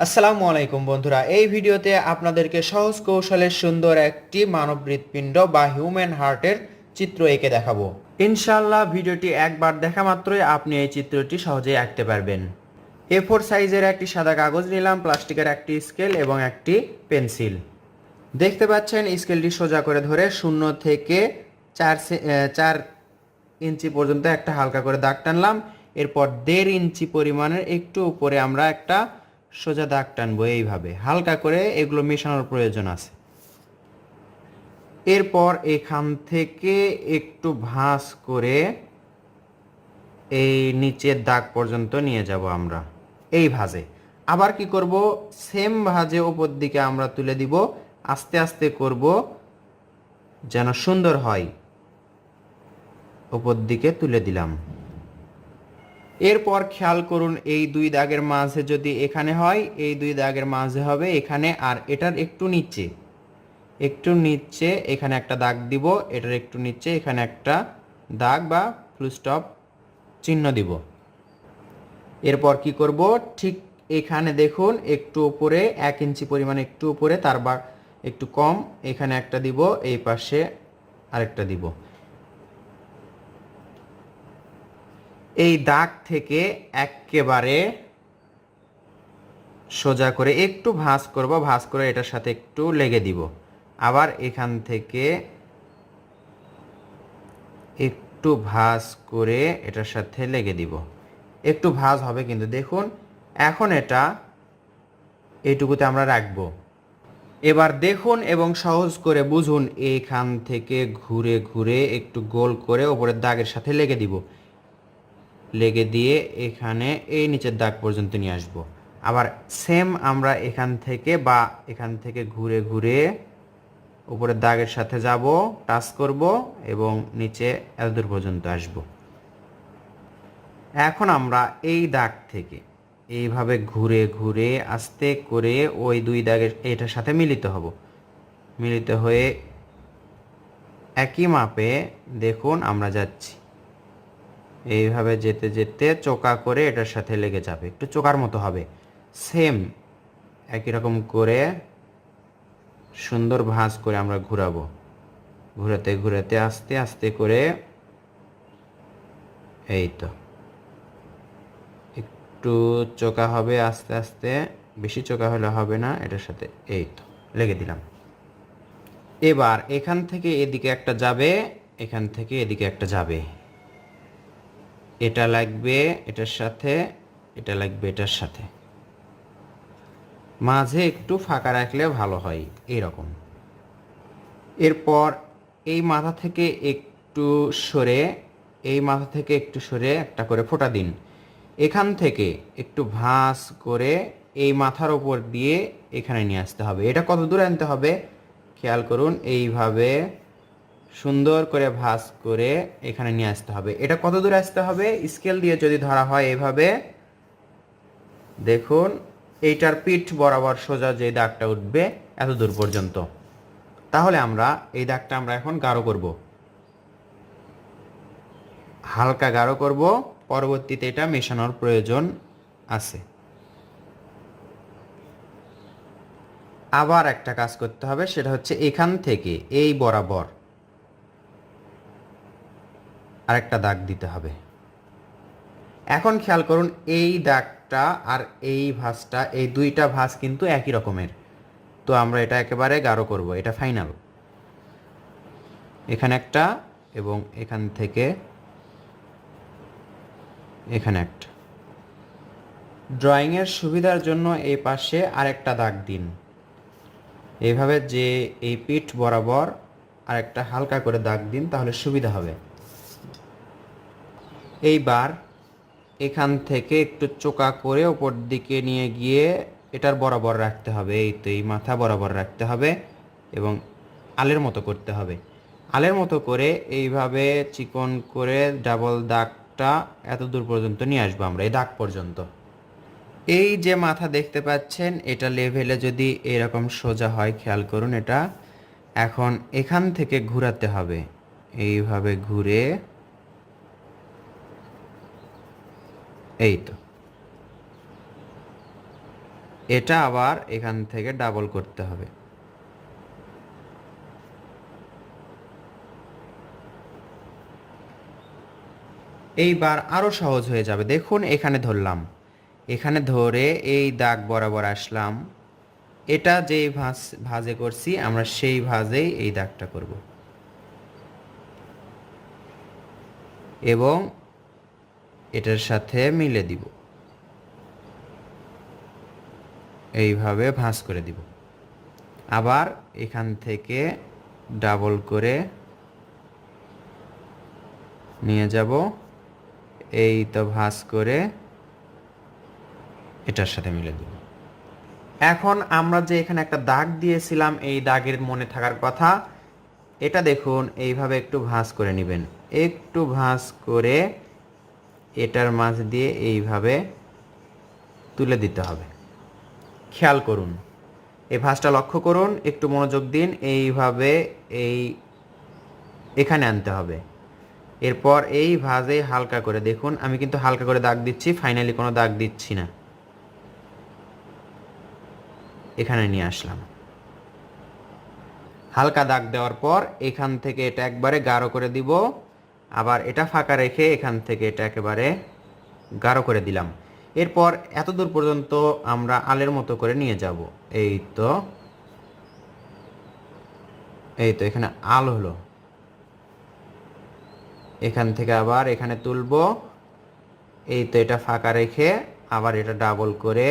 আসসালামু আলাইকুম বন্ধুরা, এই ভিডিওতে আপনাদেরকে সহজ কৌশলে সুন্দর একটি মানব হৃৎপিণ্ড বা হিউম্যান হার্টের চিত্র এঁকে দেখাবো। ইনশাআল্লাহ ভিডিওটি একবার দেখা মাত্রই আপনি এই চিত্রটি সহজেই আঁকতে পারবেন। A4 সাইজের একটি সাদা কাগজ নিলাম, প্লাস্টিকের একটি স্কেল এবং একটি পেন্সিল। দেখতে পাচ্ছেন স্কেলটি সোজা করে ধরে 0 থেকে 4 ইঞ্চি পর্যন্ত একটা হালকা করে দাগ টানলাম। এরপর 1.5 ইঞ্চি পরিমাণের একটু উপরে আমরা একটা সোজা দাগ টানবো। এইভাবে হালকা করে এগুলো মেশানোর প্রয়োজন আছে। এরপর এখান থেকে একটু ভাঁজ করে এই নিচের দাগ পর্যন্ত নিয়ে যাব আমরা এই ভাঁজে। আবার কি করব, সেম ভাঁজে উপর দিকে আমরা তুলে দিব, আস্তে আস্তে করব যেন সুন্দর হয়। উপর দিকে তুলে দিলাম। এরপর খেয়াল করুন, এই দুই দাগের মাঝে যদি এখানে হয়, এই দুই দাগের মাঝে হবে এখানে, আর এটার একটু নিচে এখানে একটা দাগ দিব, এটার একটু নিচে এখানে একটা দাগ বা ফুল স্টপ চিহ্ন দিব। এরপর কি করব, ঠিক এখানে দেখুন একটু উপরে 1 ইঞ্চি পরিমাণ একটু উপরে, তার বা একটু কম এখানে একটা দিব, এই পাশে আরেকটা দিব। এই দাগ থেকে একেবারে সোজা করে একটু ভাঁজ করব, ভাঁজ করে এটার সাথে একটু লেগে দিব। আবার এখান থেকে একটু ভাঁজ করে এটার সাথে লেগে দিব। একটু ভাঁজ হবে কিন্তু দেখুন। এখন এটা এইটুকুতে আমরা রাখবো। এবার দেখুন এবং সহজ করে বুঝুন, এইখান থেকে ঘুরে ঘুরে একটু গোল করে ওপরের দাগের সাথে লেগে দিব। লেগে দিয়ে এখানে এই নিচের দাগ পর্যন্ত নিয়ে আসব। আবার সেম আমরা এখান থেকে ঘুরে ঘুরে উপরের দাগের সাথে যাব, টাচ করব এবং নিচে এতদূর পর্যন্ত আসব। এখন আমরা এই দাগ থেকে এইভাবে ঘুরে ঘুরে আস্তে করে ওই দুই দাগের এটার সাথে মিলিত হয়ে একই মাপে দেখুন আমরা যাচ্ছি। এইভাবে যেতে যেতে চোকা করে এটার সাথে লেগে যাবে, একটু চোকার মতো হবে। সেম একই রকম করে সুন্দর ভাঁজ করে আমরা ঘুরাবো। ঘুরাতে ঘুরাতে আস্তে আস্তে করে এই তো একটু চোকা হবে আস্তে আস্তে, বেশি চোকা হলে হবে না। এটার সাথে এই তো লেগে দিলাম। এবার এখান থেকে এদিকে একটা যাবে, এখান থেকে এদিকে একটা যাবে। এটা লাগবে এটার সাথে, এটা লাগবে এটার সাথে। মাঝে একটু ফাঁকা রাখলে ভালো হয় এইরকম। এরপর এই মাথা থেকে একটু সরে একটা করে ফোঁটা দিন। এখান থেকে একটু ভাঁজ করে এই মাথার ওপর দিয়ে এখানে নিয়ে আসতে হবে। এটা কত দূর আনতে হবে খেয়াল করুন, এইভাবে সুন্দর করে ভাঁজ করে এখানে নিয়ে আসতে হবে। এটা কত দূর আসতে হবে, স্কেল দিয়ে যদি ধরা হয় এভাবে দেখুন, এইটার পিঠ বরাবর সোজা যে দাগটা উঠবে এত দূর পর্যন্ত। তাহলে আমরা এই দাগটা আমরা এখন গাঢ় করব, হালকা গাঢ় করব। পরবর্তীতে এটা মেশানোর প্রয়োজন আছে। আবার একটা কাজ করতে হবে, সেটা হচ্ছে এখান থেকে এই বরাবর আরেকটা দাগ দিতে হবে। এখন খেয়াল করুন, এই দাগটা আর এই ভাঁজটা, এই দুইটা ভাঁজ কিন্তু একই রকমের। তো আমরা এটা একেবারে গাঢ় করব, এটা ফাইনাল। এখানে একটা এবং এখান থেকে এখানে একটা। ড্রয়িংয়ের সুবিধার জন্য এই পাশে আরেকটা দাগ দিন। এইভাবে যে এই পিঠ বরাবর আরেকটা হালকা করে দাগ দিন, তাহলে সুবিধা হবে। এইবার এখান থেকে একটু চোকা করে ওপর দিকে নিয়ে গিয়ে এটার বরাবর রাখতে হবে। এই তো এই মাথা বরাবর রাখতে হবে এবং আলের মতো করতে হবে। আলের মতো করে এইভাবে চিকন করে ডাবল দাগটা এত দূর পর্যন্ত নিয়ে আসবো আমরা, এই দাগ পর্যন্ত। এই যে মাথা দেখতে পাচ্ছেন, এটা লেভেলে যদি এরকম সোজা হয় খেয়াল করুন। এটা এখন এখান থেকে ঘোরাতে হবে, এইভাবে ঘুরে এই তো এটা আবার এখান থেকে ডাবল করতে হবে। এইবার আরো সহজ হয়ে যাবে। দেখুন এখানে ধরলাম, এখানে ধরে এই দাগ বরাবর আসলাম, এটা যেই ভাঁজে করছি আমরা সেই ভাঁজেই এই দাগটা করব এবং এটার সাথে মিলে দিব, এইভাবে ভাঁজ করে দিব। আবার এখান থেকে ডাবল করে নিয়ে যাব, এই তো ভাঁজ করে এটার সাথে মিলে দিব। এখন আমরা যে এখানে একটা দাগ দিয়েছিলাম, এই দাগের মনে থাকার কথা, এটা দেখুন এইভাবে একটু ভাঁজ করে নেবেন, একটু ভাঁজ করে এটার মাঝ দিয়ে এইভাবে তুলে দিতে হবে। খেয়াল করুন, এই ভাঁজটা লক্ষ্য করুন, একটু মনোযোগ দিন, এইভাবে এখানে আনতে হবে। এরপর এই ভাঁজে হালকা করে দেখুন, আমি কিন্তু হালকা করে দাগ দিচ্ছি, ফাইনালি কোনো দাগ দিচ্ছি না। এখানে নিয়ে আসলাম, হালকা দাগ দেওয়ার পর এখান থেকে এটা একবারে গাঢ় করে দিব, আবার এটা ফাঁকা রেখে এখান থেকে এটা একেবারে গাঢ় করে দিলাম। এরপর এত দূর পর্যন্ত আমরা আলের মতো করে নিয়ে যাব। এই তো এখানে আল হলো। এখান থেকে আবার এখানে তুলব, এই তো এটা ফাঁকা রেখে আবার এটা ডাবল করে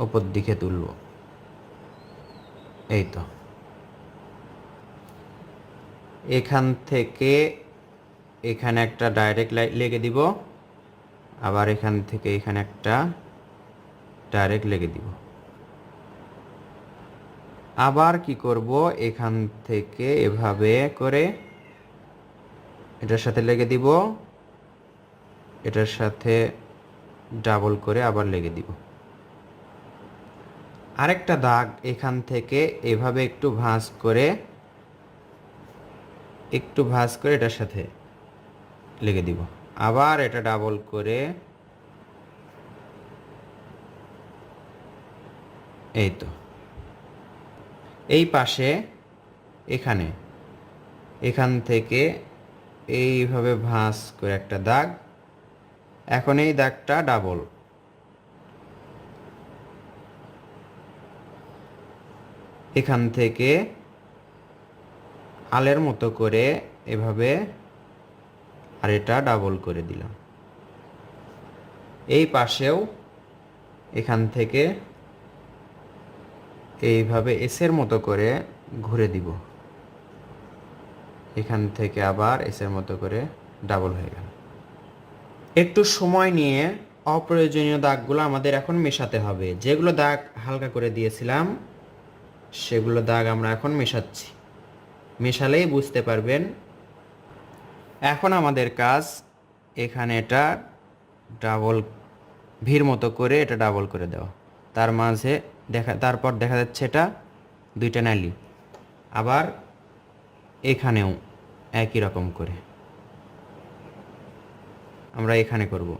উপর দিকে তুলব। এই তো এখান থেকে এখানে একটা ডাইরেক্ট লেগে দিব, আবার এখান থেকে এখানে একটা ডাইরেক্ট লেগে দিব। আবার কি করব, এখান থেকে এভাবে করে এটার সাথে লেগে দিব, এটার সাথে ডাবল করে আবার লেগে দিব। আরেকটা দাগ এখান থেকে এভাবে একটু ভাঁজ করে এটার সাথে লেগে দিব, আবার এটা ডাবল করে এই তো এই পাশে এখান থেকে এইভাবে ভাঁজ করে একটা দাগ। এখন এই দাগটা ডাবল, এখান থেকে আলের মতো করে এভাবে আর এটা ডাবল করে দিলাম। এই পাশেও এখান থেকে এইভাবে এসের মতো করে ঘুরে দিব, এখান থেকে আবার এসের মতো করে ডাবল হয়ে গেল। একটু সময় নিয়ে অপ্রয়োজনীয় দাগগুলো আমাদের এখন মেশাতে হবে। যেগুলো দাগ হালকা করে দিয়েছিলাম সেগুলো দাগ আমরা এখন মেশাচ্ছি, মেশালেই বুঝতে পারবেন। এখন আমাদের কাজ এখানে এটা ডাবল ভির মতো করে এটা ডাবল করে দেওয়া, তার মাঝে তারপর দেখা যাচ্ছে এটা দুইটা নালি, আবার এখানেও একই রকম করে আমরা এখানে করব।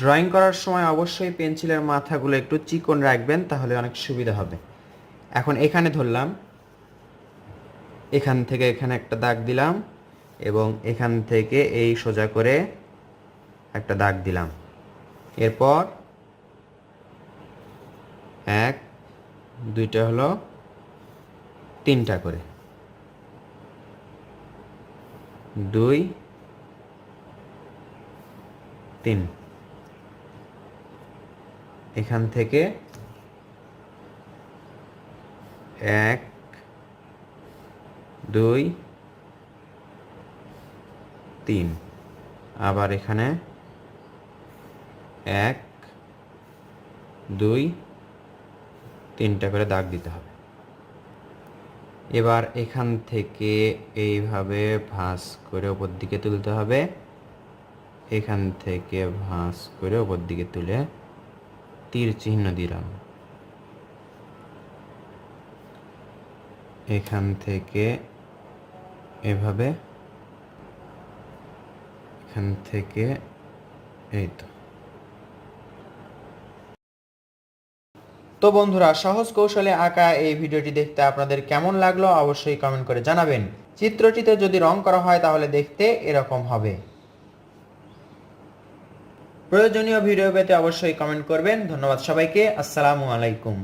ড্রয়িং করার সময় অবশ্যই পেন্সিলের মাথাগুলো একটু চিকন রাখবেন, তাহলে অনেক সুবিধা হবে। এখন এখানে ধরলাম, এখান থেকে এখানে একটা দাগ দিলাম এবং এখান থেকে এই সোজা করে একটা দাগ দিলাম। এরপর এক দুইটা হলো তিনটা করে, 2 3, এখান থেকে 1 2 3, আবার এখানে 1 2 3টা করে দাগ দিতে হবে। এবার এখান থেকে এইভাবে ভাঁজ করে উপর দিকে তুলতে হবে, এখান থেকে ভাঁজ করে উপর দিকে তুলে তীর চিহ্ন দিলাম, এখান থেকে এভাবে এখান থেকে এই তো বন্ধুরা, সহজ কৌশলে আঁকা এই ভিডিওটি দেখতে আপনাদের কেমন লাগলো অবশ্যই কমেন্ট করে জানাবেন। চিত্রটিতে যদি রং করা হয় তাহলে দেখতে এরকম হবে। প্রয়োজনীয় ভিডিও পেতে অবশ্যই কমেন্ট করবেন। ধন্যবাদ সবাইকে। আসসালামু আলাইকুম।